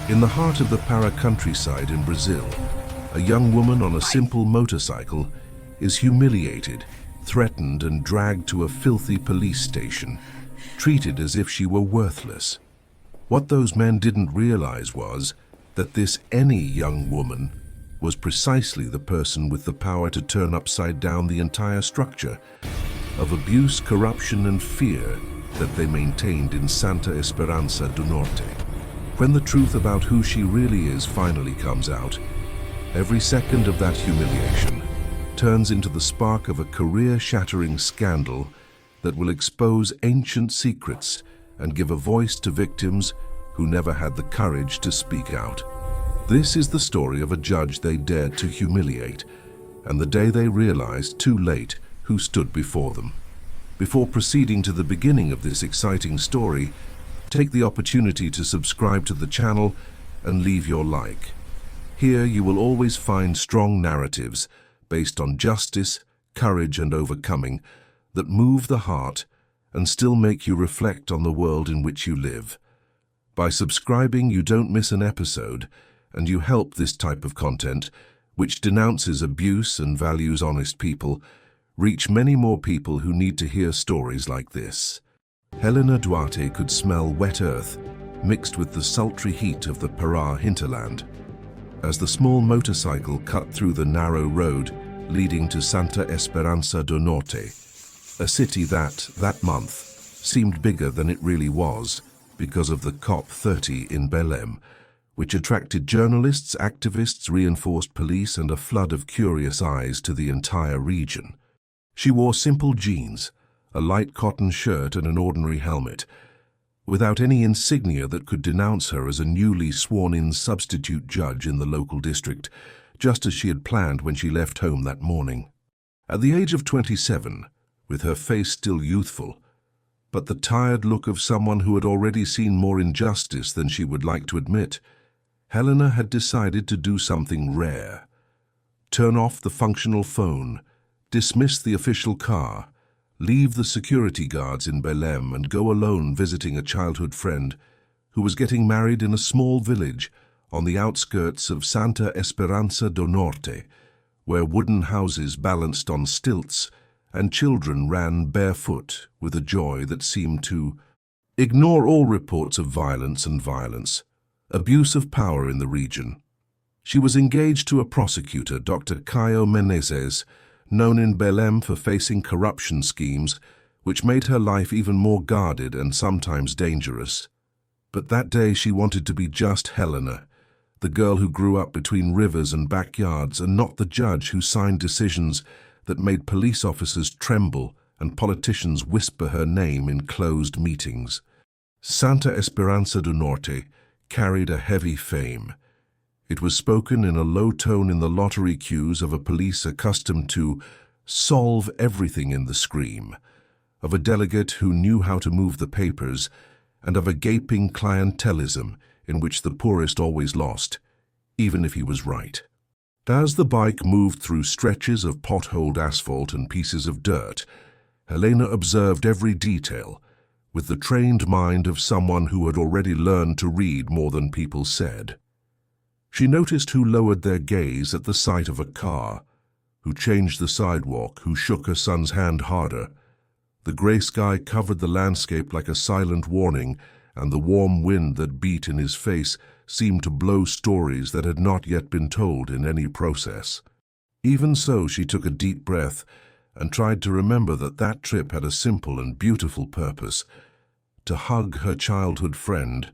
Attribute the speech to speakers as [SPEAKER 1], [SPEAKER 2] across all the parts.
[SPEAKER 1] In the heart of the Para countryside in Brazil, a young woman on a simple motorcycle is humiliated, threatened, and dragged to a filthy police station, treated as if she were worthless. What those men didn't realize was that this any young woman was precisely the person with the power to turn upside down the entire structure of abuse, corruption, and fear that they maintained in Santa Esperança do Norte. When the truth about who she really is finally comes out, every second of that humiliation turns into the spark of a career-shattering scandal that will expose ancient secrets and give a voice to victims who never had the courage to speak out. This is the story of a judge they dared to humiliate, and the day they realized too late who stood before them. Before proceeding to the beginning of this exciting story, take the opportunity to subscribe to the channel and leave your like. Here you will always find strong narratives based on justice, courage, and overcoming that move the heart and still make you reflect on the world in which you live. By subscribing, you don't miss an episode, and you help this type of content, which denounces abuse and values honest people, reach many more people who need to hear stories like this. Helena Duarte could smell wet earth mixed with the sultry heat of the Pará hinterland. As the small motorcycle cut through the narrow road leading to Santa Esperança do Norte, a city that month, seemed bigger than it really was because of the COP30 in Belém, which attracted journalists, activists, reinforced police, and a flood of curious eyes to the entire region. She wore simple jeans, a light cotton shirt, and an ordinary helmet, without any insignia that could denounce her as a newly sworn-in substitute judge in the local district, just as she had planned when she left home that morning. At the age of 27, with her face still youthful, but the tired look of someone who had already seen more injustice than she would like to admit, Helena had decided to do something rare. Turn off the functional phone, dismiss the official car, leave the security guards in Belém, and go alone visiting a childhood friend who was getting married in a small village on the outskirts of Santa Esperança do Norte, where wooden houses balanced on stilts and children ran barefoot with a joy that seemed to ignore all reports of violence and abuse of power in the region. She was engaged to a prosecutor, Dr. Caio Menezes, known in Belém for facing corruption schemes which made her life even more guarded and sometimes dangerous. But that day she wanted to be just Helena, the girl who grew up between rivers and backyards, and not the judge who signed decisions that made police officers tremble and politicians whisper her name in closed meetings. Santa Esperança do Norte carried a heavy fame. It was spoken in a low tone in the lottery queues of a police accustomed to solve everything in the scream, of a delegate who knew how to move the papers, and of a gaping clientelism in which the poorest always lost, even if he was right. As the bike moved through stretches of potholed asphalt and pieces of dirt, Helena observed every detail with the trained mind of someone who had already learned to read more than people said. She noticed who lowered their gaze at the sight of a car, who changed the sidewalk, who shook her son's hand harder. The grey sky covered the landscape like a silent warning, and the warm wind that beat in his face seemed to blow stories that had not yet been told in any process. Even so, she took a deep breath and tried to remember that that trip had a simple and beautiful purpose: to hug her childhood friend,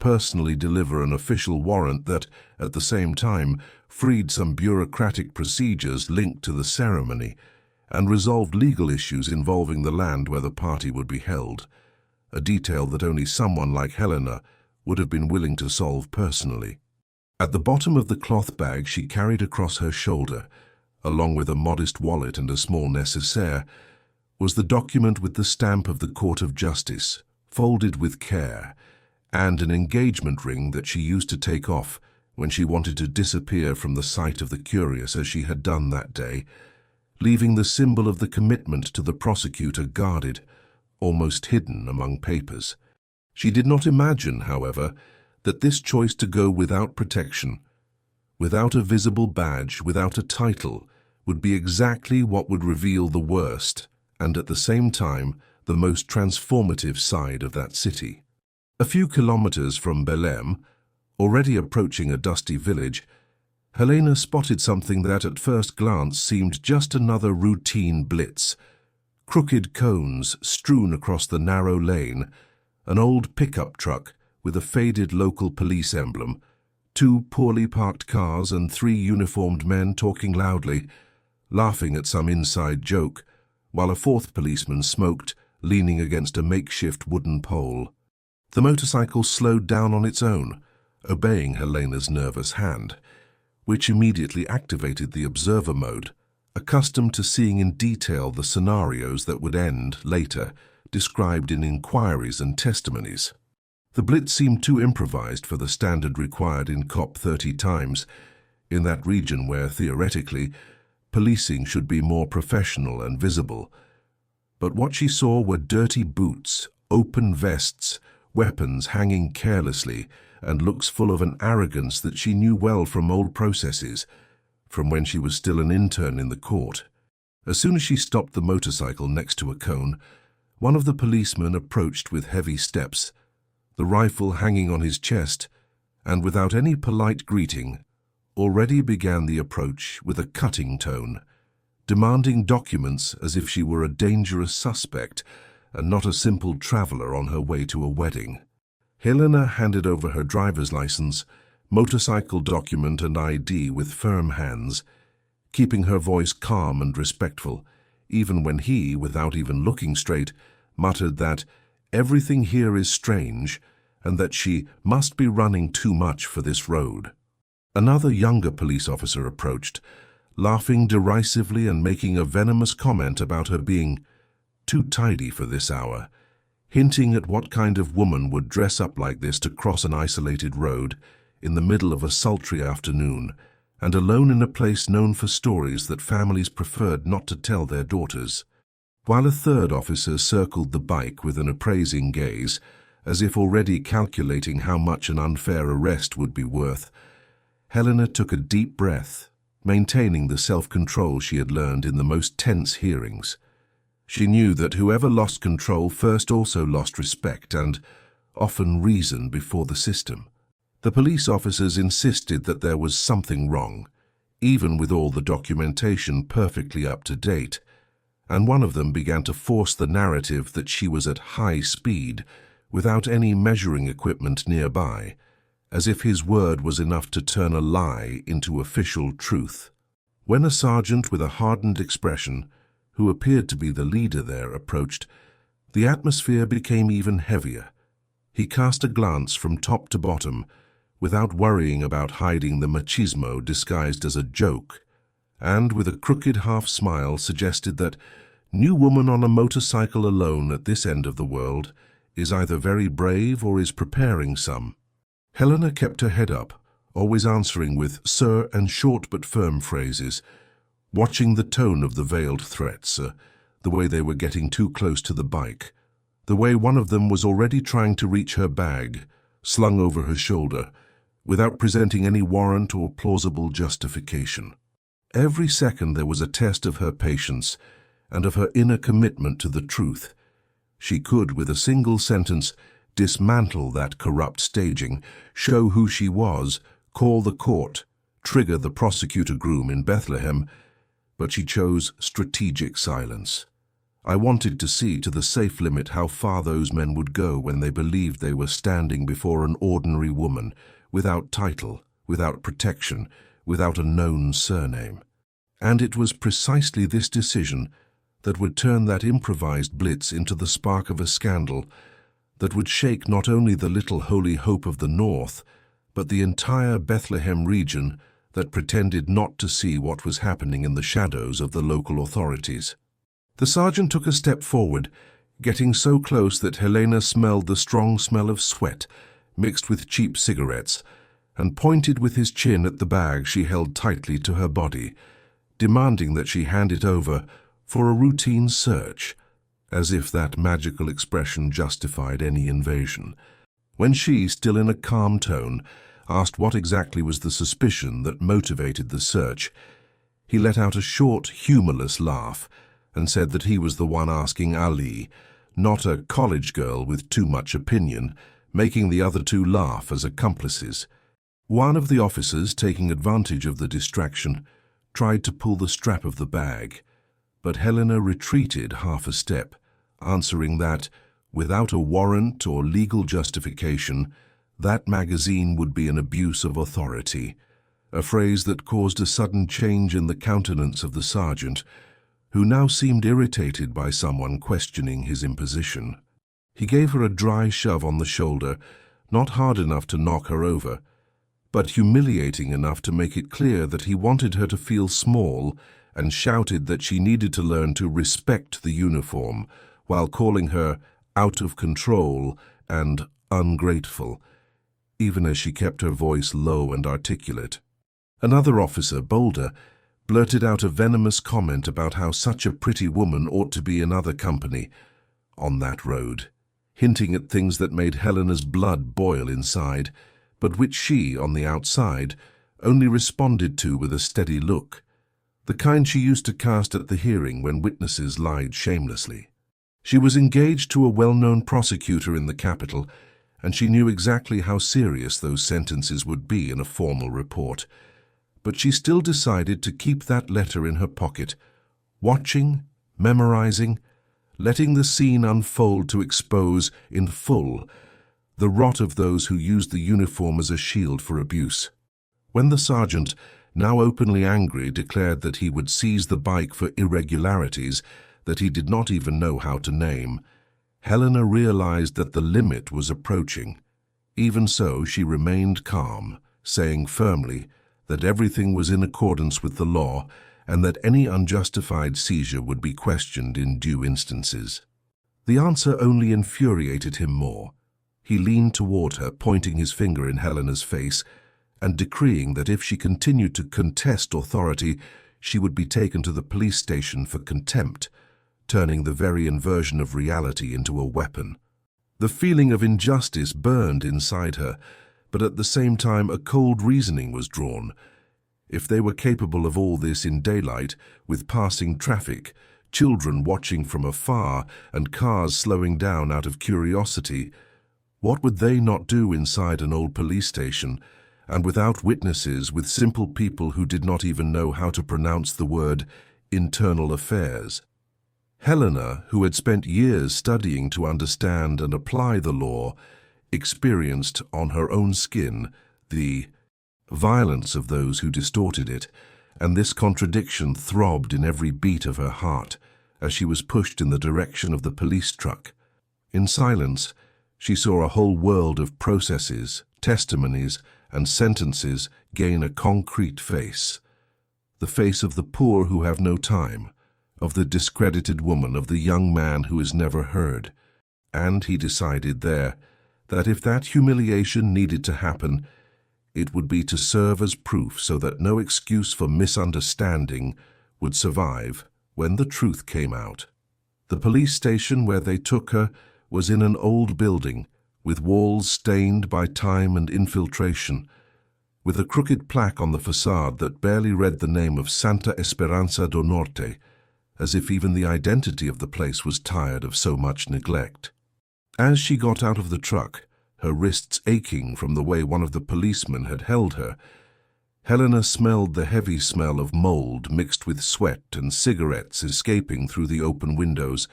[SPEAKER 1] personally deliver an official warrant that, at the same time, freed some bureaucratic procedures linked to the ceremony, and resolved legal issues involving the land where the party would be held, a detail that only someone like Helena would have been willing to solve personally. At the bottom of the cloth bag she carried across her shoulder, along with a modest wallet and a small nécessaire, was the document with the stamp of the Court of Justice, folded with care, and an engagement ring that she used to take off when she wanted to disappear from the sight of the curious, as she had done that day, leaving the symbol of the commitment to the prosecutor guarded, almost hidden among papers. She did not imagine, however, that this choice to go without protection, without a visible badge, without a title, would be exactly what would reveal the worst and at the same time the most transformative side of that city. A few kilometers from Belém, already approaching a dusty village, Helena spotted something that at first glance seemed just another routine blitz. Crooked cones strewn across the narrow lane, an old pickup truck with a faded local police emblem, two poorly parked cars and three uniformed men talking loudly, laughing at some inside joke, while a fourth policeman smoked, leaning against a makeshift wooden pole. The motorcycle slowed down on its own, obeying Helena's nervous hand, which immediately activated the observer mode, accustomed to seeing in detail the scenarios that would end, later, described in inquiries and testimonies. The blitz seemed too improvised for the standard required in COP 30 times, in that region where, theoretically, policing should be more professional and visible. But what she saw were dirty boots, open vests, weapons hanging carelessly, and looks full of an arrogance that she knew well from old processes, from when she was still an intern in the court. As soon as she stopped the motorcycle next to a cone, one of the policemen approached with heavy steps, the rifle hanging on his chest, and without any polite greeting, already began the approach with a cutting tone, demanding documents as if she were a dangerous suspect and not a simple traveler on her way to a wedding. Helena handed over her driver's license, motorcycle document and ID with firm hands, keeping her voice calm and respectful, even when he, without even looking straight, muttered that everything here is strange and that she must be running too much for this road. Another younger police officer approached, laughing derisively and making a venomous comment about her being too tidy for this hour, hinting at what kind of woman would dress up like this to cross an isolated road in the middle of a sultry afternoon and alone in a place known for stories that families preferred not to tell their daughters. While a third officer circled the bike with an appraising gaze, as if already calculating how much an unfair arrest would be worth, Helena took a deep breath, maintaining the self-control she had learned in the most tense hearings. She knew that whoever lost control first also lost respect and, often, reason before the system. The police officers insisted that there was something wrong, even with all the documentation perfectly up to date, and one of them began to force the narrative that she was at high speed, without any measuring equipment nearby, as if his word was enough to turn a lie into official truth. When a sergeant with a hardened expression, who appeared to be the leader there, approached, the atmosphere became even heavier. He cast a glance from top to bottom, without worrying about hiding the machismo disguised as a joke, and with a crooked half-smile suggested that new woman on a motorcycle alone at this end of the world is either very brave or is preparing some. Helena kept her head up, always answering with "sir" and short but firm phrases, watching the tone of the veiled threats, the way they were getting too close to the bike, the way one of them was already trying to reach her bag, slung over her shoulder, without presenting any warrant or plausible justification. Every second there was a test of her patience and of her inner commitment to the truth. She could, with a single sentence, dismantle that corrupt staging, show who she was, call the court, trigger the prosecutor groom in Bethlehem, but she chose strategic silence. I wanted to see to the safe limit how far those men would go when they believed they were standing before an ordinary woman, without title, without protection, without a known surname. And it was precisely this decision that would turn that improvised blitz into the spark of a scandal that would shake not only the little holy hope of the North, but the entire Bethlehem region that pretended not to see what was happening in the shadows of the local authorities. The sergeant took a step forward, getting so close that Helena smelled the strong smell of sweat mixed with cheap cigarettes, and pointed with his chin at the bag she held tightly to her body, demanding that she hand it over for a routine search, as if that magical expression justified any invasion. When she, still in a calm tone, asked what exactly was the suspicion that motivated the search, he let out a short, humorless laugh and said that he was the one asking Ali, not a college girl with too much opinion, making the other two laugh as accomplices. One of the officers, taking advantage of the distraction, tried to pull the strap of the bag, but Helena retreated half a step, answering that, without a warrant or legal justification, that magazine would be an abuse of authority, a phrase that caused a sudden change in the countenance of the sergeant, who now seemed irritated by someone questioning his imposition. He gave her a dry shove on the shoulder, not hard enough to knock her over, but humiliating enough to make it clear that he wanted her to feel small, and shouted that she needed to learn to respect the uniform, while calling her out of control and ungrateful, even as she kept her voice low and articulate. Another officer, bolder, blurted out a venomous comment about how such a pretty woman ought to be in other company on that road, hinting at things that made Helena's blood boil inside, but which she, on the outside, only responded to with a steady look, the kind she used to cast at the hearing when witnesses lied shamelessly. She was engaged to a well-known prosecutor in the capital, and she knew exactly how serious those sentences would be in a formal report. But she still decided to keep that letter in her pocket, watching, memorizing, letting the scene unfold to expose, in full, the rot of those who used the uniform as a shield for abuse. When the sergeant, now openly angry, declared that he would seize the bike for irregularities that he did not even know how to name, Helena realized that the limit was approaching. Even so, she remained calm, saying firmly that everything was in accordance with the law and that any unjustified seizure would be questioned in due instances. The answer only infuriated him more. He leaned toward her, pointing his finger in Helena's face, and decreeing that if she continued to contest authority, she would be taken to the police station for contempt, turning the very inversion of reality into a weapon. The feeling of injustice burned inside her, but at the same time a cold reasoning was drawn. If they were capable of all this in daylight, with passing traffic, children watching from afar, and cars slowing down out of curiosity, what would they not do inside an old police station, and without witnesses, with simple people who did not even know how to pronounce the word internal affairs? Helena, who had spent years studying to understand and apply the law, experienced on her own skin the violence of those who distorted it, and this contradiction throbbed in every beat of her heart as she was pushed in the direction of the police truck. In silence, she saw a whole world of processes, testimonies, and sentences gain a concrete face. The face of the poor who have no time, of the discredited woman, of the young man who is never heard. And he decided there that if that humiliation needed to happen, it would be to serve as proof so that no excuse for misunderstanding would survive when the truth came out. The police station where they took her was in an old building, with walls stained by time and infiltration, with a crooked plaque on the facade that barely read the name of Santa Esperanza do Norte, as if even the identity of the place was tired of so much neglect. As she got out of the truck, her wrists aching from the way one of the policemen had held her, Helena smelled the heavy smell of mold mixed with sweat and cigarettes escaping through the open windows,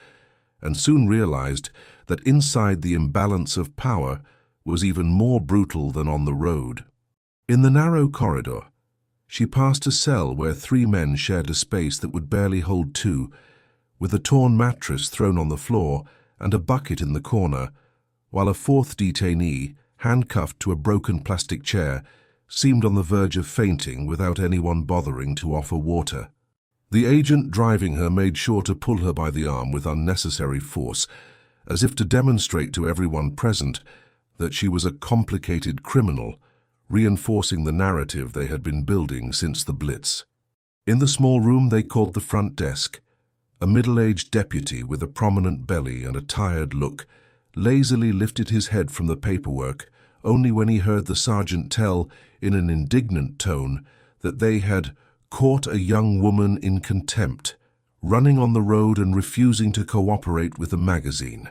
[SPEAKER 1] and soon realized that inside the imbalance of power was even more brutal than on the road. In the narrow corridor, she passed a cell where 3 men shared a space that would barely hold 2, with a torn mattress thrown on the floor and a bucket in the corner, while a 4th detainee, handcuffed to a broken plastic chair, seemed on the verge of fainting without anyone bothering to offer water. The agent driving her made sure to pull her by the arm with unnecessary force, as if to demonstrate to everyone present that she was a complicated criminal, reinforcing the narrative they had been building since the Blitz. In the small room they called the front desk, a middle-aged deputy with a prominent belly and a tired look, lazily lifted his head from the paperwork only when he heard the sergeant tell, in an indignant tone, that they had caught a young woman in contempt, running on the road and refusing to cooperate with the magazine,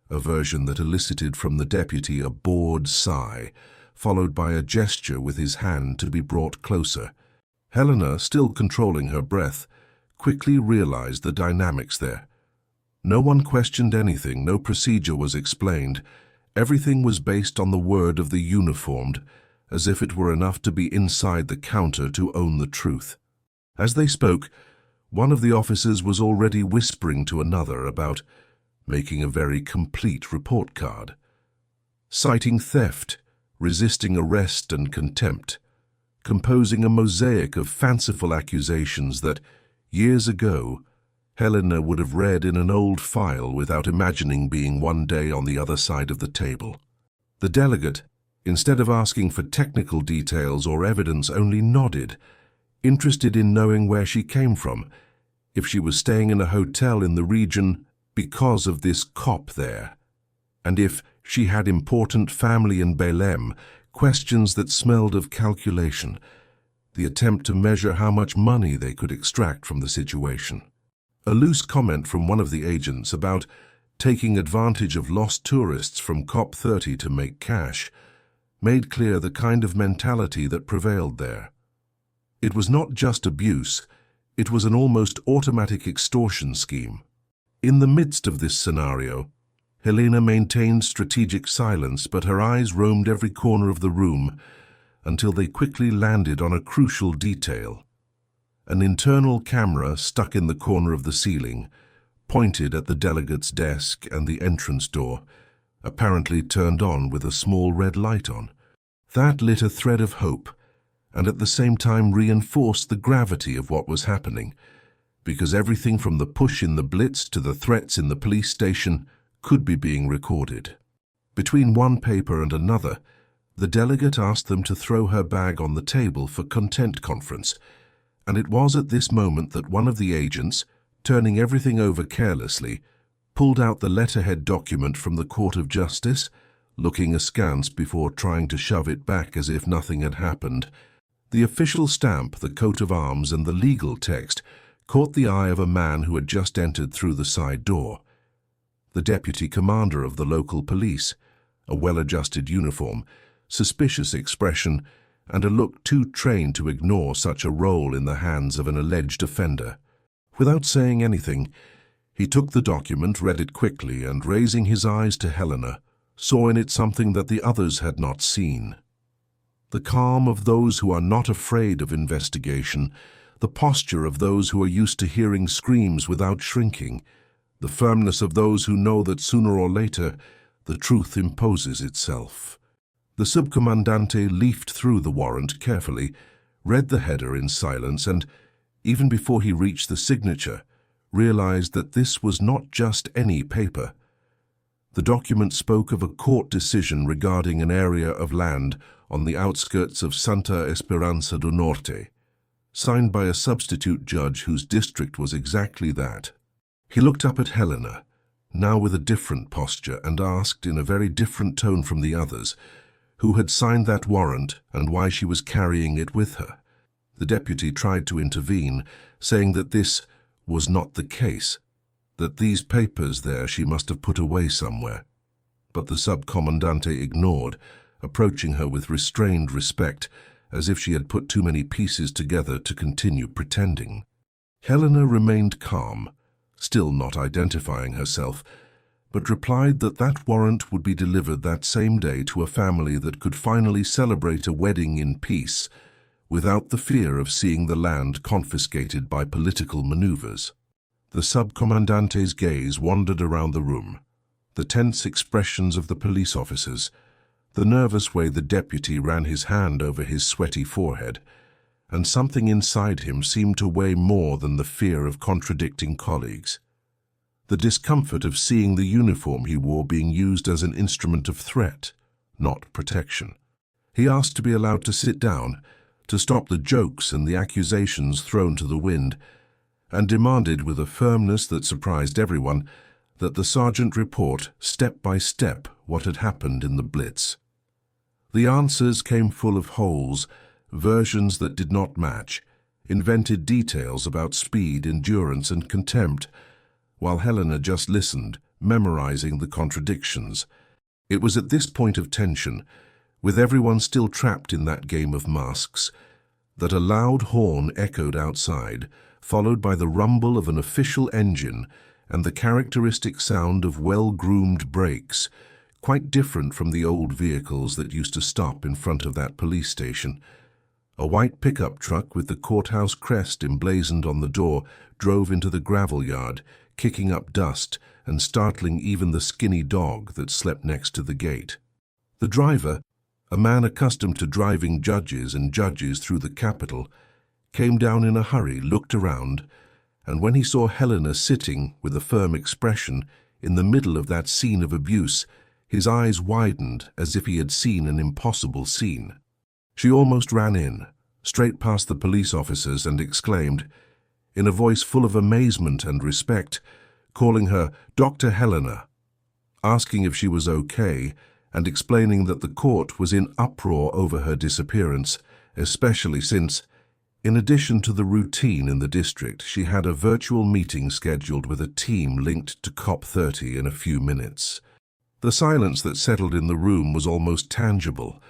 [SPEAKER 1] a version that elicited from the deputy a bored sigh, followed by a gesture with his hand to be brought closer. Helena, still controlling her breath, quickly realized the dynamics there. No one questioned anything, no procedure was explained. Everything was based on the word of the uniformed, as if it were enough to be inside the counter to own the truth. As they spoke, one of the officers was already whispering to another about making a very complete report card, citing theft, resisting arrest and contempt, composing a mosaic of fanciful accusations that, years ago, Helena would have read in an old file without imagining being one day on the other side of the table. The delegate, instead of asking for technical details or evidence, only nodded, interested in knowing where she came from, if she was staying in a hotel in the region because of this cop there, and if she had important family in Belém, questions that smelled of calculation, the attempt to measure how much money they could extract from the situation. A loose comment from one of the agents about taking advantage of lost tourists from COP30 to make cash made clear the kind of mentality that prevailed there. It was not just abuse, it was an almost automatic extortion scheme. In the midst of this scenario, Helena maintained strategic silence, but her eyes roamed every corner of the room until they quickly landed on a crucial detail. An internal camera stuck in the corner of the ceiling, pointed at the delegate's desk and the entrance door, apparently turned on with a small red light on. That lit a thread of hope, and at the same time reinforced the gravity of what was happening, because everything from the push in the Blitz to the threats in the police station could be being recorded. Between one paper and another, the delegate asked them to throw her bag on the table for content conference, and it was at this moment that one of the agents, turning everything over carelessly, pulled out the letterhead document from the Court of Justice, looking askance before trying to shove it back as if nothing had happened. The official stamp, the coat of arms, and the legal text caught the eye of a man who had just entered through the side door. The deputy commander of the local police, a well-adjusted uniform, suspicious expression, and a look too trained to ignore such a role in the hands of an alleged offender. Without saying anything, he took the document, read it quickly, and raising his eyes to Helena, saw in it something that the others had not seen. The calm of those who are not afraid of investigation, the posture of those who are used to hearing screams without shrinking, the firmness of those who know that sooner or later the truth imposes itself. The subcomandante leafed through the warrant carefully, read the header in silence, and, even before he reached the signature, realized that this was not just any paper. The document spoke of a court decision regarding an area of land on the outskirts of Santa Esperança do Norte, signed by a substitute judge whose district was exactly that. He looked up at Helena, now with a different posture, and asked in a very different tone from the others, who had signed that warrant and why she was carrying it with her. The deputy tried to intervene, saying that this was not the case, that these papers there she must have put away somewhere. But the subcomandante ignored, approaching her with restrained respect, as if she had put too many pieces together to continue pretending. Helena remained calm, still not identifying herself, but replied that that warrant would be delivered that same day to a family that could finally celebrate a wedding in peace, without the fear of seeing the land confiscated by political maneuvers. The subcommandante's gaze wandered around the room, the tense expressions of the police officers, the nervous way the deputy ran his hand over his sweaty forehead, and something inside him seemed to weigh more than the fear of contradicting colleagues. The discomfort of seeing the uniform he wore being used as an instrument of threat, not protection. He asked to be allowed to sit down, to stop the jokes and the accusations thrown to the wind, and demanded with a firmness that surprised everyone that the sergeant report step by step what had happened in the blitz. The answers came full of holes, versions that did not match, invented details about speed, endurance, and contempt, while Helena just listened, memorizing the contradictions. It was at this point of tension, with everyone still trapped in that game of masks, that a loud horn echoed outside, followed by the rumble of an official engine and the characteristic sound of well-groomed brakes, quite different from the old vehicles that used to stop in front of that police station. A white pickup truck with the courthouse crest emblazoned on the door drove into the gravel yard, kicking up dust and startling even the skinny dog that slept next to the gate. The driver, a man accustomed to driving judges and judges through the capital, came down in a hurry, looked around, and when he saw Helena sitting with a firm expression in the middle of that scene of abuse, his eyes widened as if he had seen an impossible scene. She almost ran in, straight past the police officers, and exclaimed, in a voice full of amazement and respect, calling her Dr. Helena, asking if she was okay, and explaining that the court was in uproar over her disappearance, especially since, in addition to the routine in the district, she had a virtual meeting scheduled with a team linked to COP 30 in a few minutes. The silence that settled in the room was almost tangible.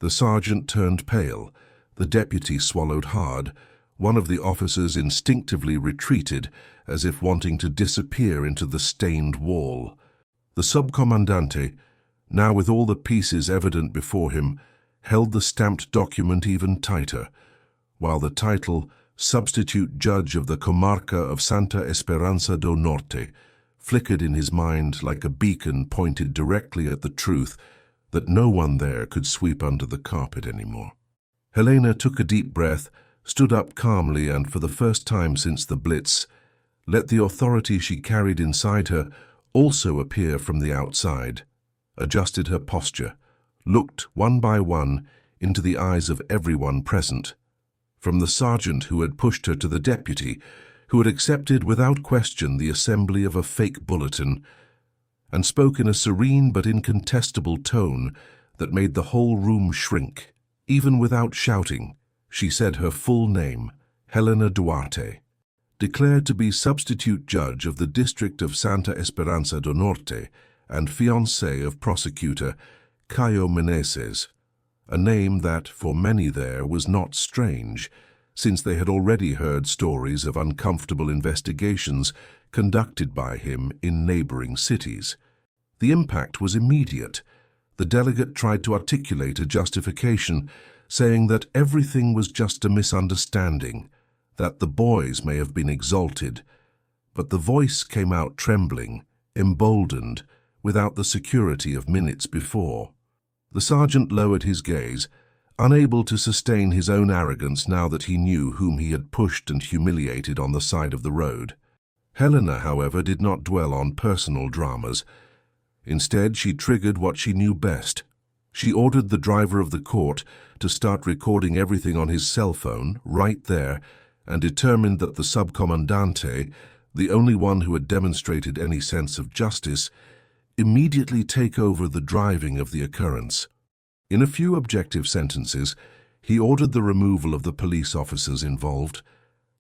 [SPEAKER 1] The sergeant turned pale, the deputy swallowed hard, one of the officers instinctively retreated, as if wanting to disappear into the stained wall. The subcommandante, now with all the pieces evident before him, held the stamped document even tighter, while the title, Substitute Judge of the Comarca of Santa Esperanza do Norte, flickered in his mind like a beacon pointed directly at the truth that no one there could sweep under the carpet anymore. Helena took a deep breath, stood up calmly, and for the first time since the blitz, let the authority she carried inside her also appear from the outside, adjusted her posture, looked one by one into the eyes of everyone present, from the sergeant who had pushed her to the deputy, who had accepted without question the assembly of a fake bulletin, and spoke in a serene but incontestable tone that made the whole room shrink. Even without shouting, she said her full name, Helena Duarte, declared to be substitute judge of the district of Santa Esperanza do Norte and fiancée of prosecutor Caio Meneses, a name that, for many there, was not strange, since they had already heard stories of uncomfortable investigations conducted by him in neighboring cities. The impact was immediate. The delegate tried to articulate a justification, saying that everything was just a misunderstanding, that the boys may have been exalted, but the voice came out trembling, emboldened, without the security of minutes before. The sergeant lowered his gaze, unable to sustain his own arrogance now that he knew whom he had pushed and humiliated on the side of the road. Helena, however, did not dwell on personal dramas. Instead, she triggered what she knew best. She ordered the driver of the court to start recording everything on his cell phone, right there, and determined that the subcommandante, the only one who had demonstrated any sense of justice, immediately take over the driving of the occurrence. In a few objective sentences, he ordered the removal of the police officers involved,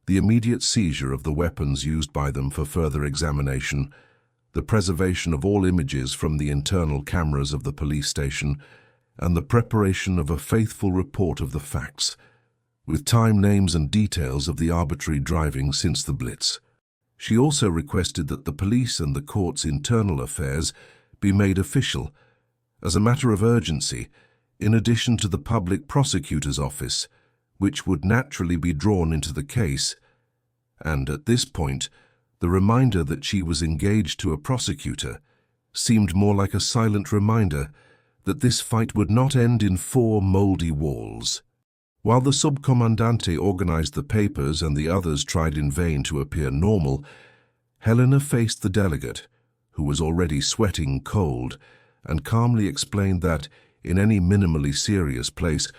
[SPEAKER 1] the immediate seizure of the weapons used by them for further examination, the preservation of all images from the internal cameras of the police station, and the preparation of a faithful report of the facts, with time, names, and details of the arbitrary driving since the blitz. She also requested that the police and the court's internal affairs be made official, as a matter of urgency, in addition to the public prosecutor's office, which would naturally be drawn into the case, and at this point, the reminder that she was engaged to a prosecutor seemed more like a silent reminder that this fight would not end in 4 moldy walls. While the subcommandante organized the papers and the others tried in vain to appear normal, Helena faced the delegate, who was already sweating cold, and calmly explained that, in any minimally serious place,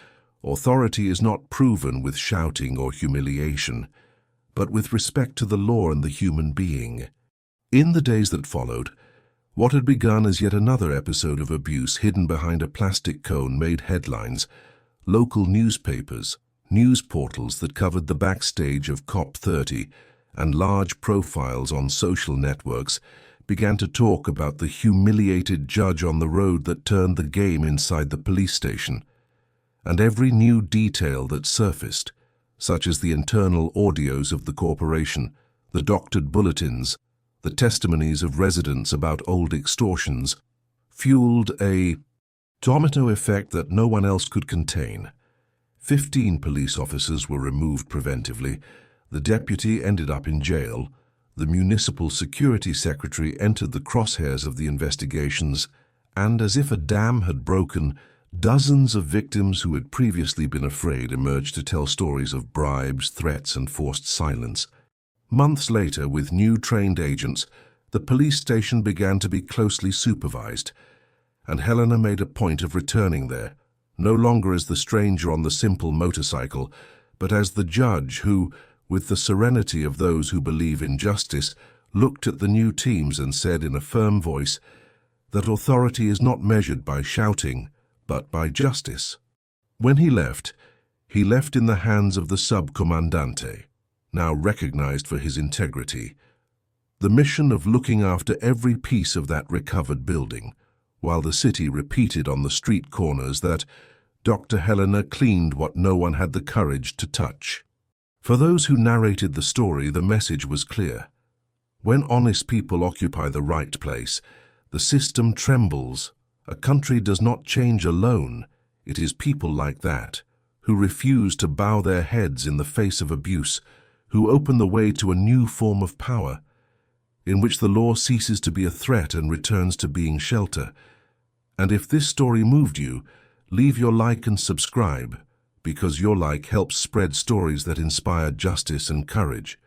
[SPEAKER 1] authority is not proven with shouting or humiliation, but with respect to the law and the human being. In the days that followed, what had begun as yet another episode of abuse hidden behind a plastic cone made headlines. Local newspapers, news portals that covered the backstage of COP30, and large profiles on social networks began to talk about the humiliated judge on the road that turned the game inside the police station. And every new detail that surfaced, such as the internal audios of the corporation, the doctored bulletins, the testimonies of residents about old extortions, fueled a domino effect that no one else could contain. 15 police officers were removed preventively, the deputy ended up in jail, the municipal security secretary entered the crosshairs of the investigations, and as if a dam had broken, dozens of victims who had previously been afraid emerged to tell stories of bribes, threats, and forced silence. Months later, with new trained agents, the police station began to be closely supervised, and Helena made a point of returning there, no longer as the stranger on the simple motorcycle, but as the judge who, with the serenity of those who believe in justice, looked at the new teams and said in a firm voice that authority is not measured by shouting, but by justice. When he left in the hands of the subcomandante, now recognized for his integrity, the mission of looking after every piece of that recovered building, while the city repeated on the street corners that Dr. Helena cleaned what no one had the courage to touch. For those who narrated the story, the message was clear. When honest people occupy the right place, the system trembles. A country does not change alone. It is people like that, who refuse to bow their heads in the face of abuse, who open the way to a new form of power, in which the law ceases to be a threat and returns to being shelter. And if this story moved you, leave your like and subscribe, because your like helps spread stories that inspire justice and courage.